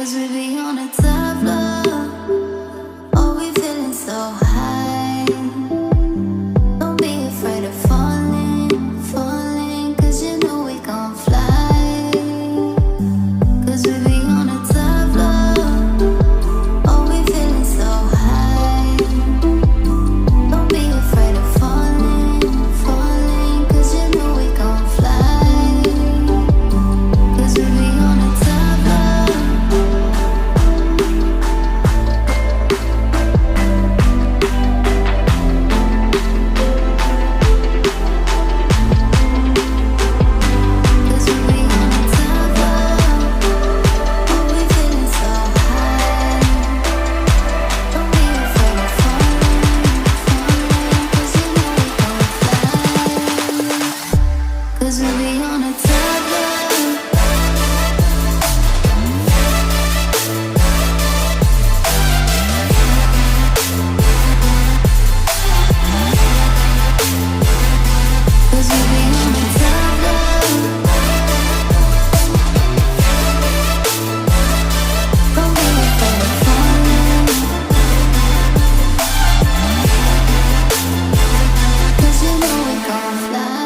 'Cause we be on a top floor. Oh, we feeling so high. Don't be afraid of falling, falling. 'Cause you know we gon' fly. 'Cause we be on a top floor. Oh, we feeling so high. Don't be afraid of falling, falling. 'Cause you know we gon' fly. 'Cause we be on a top floor. Cause we be on a top floor. Cause we be on a top floor. Don't be afraid of falling. 'Cause you know we gon' fly.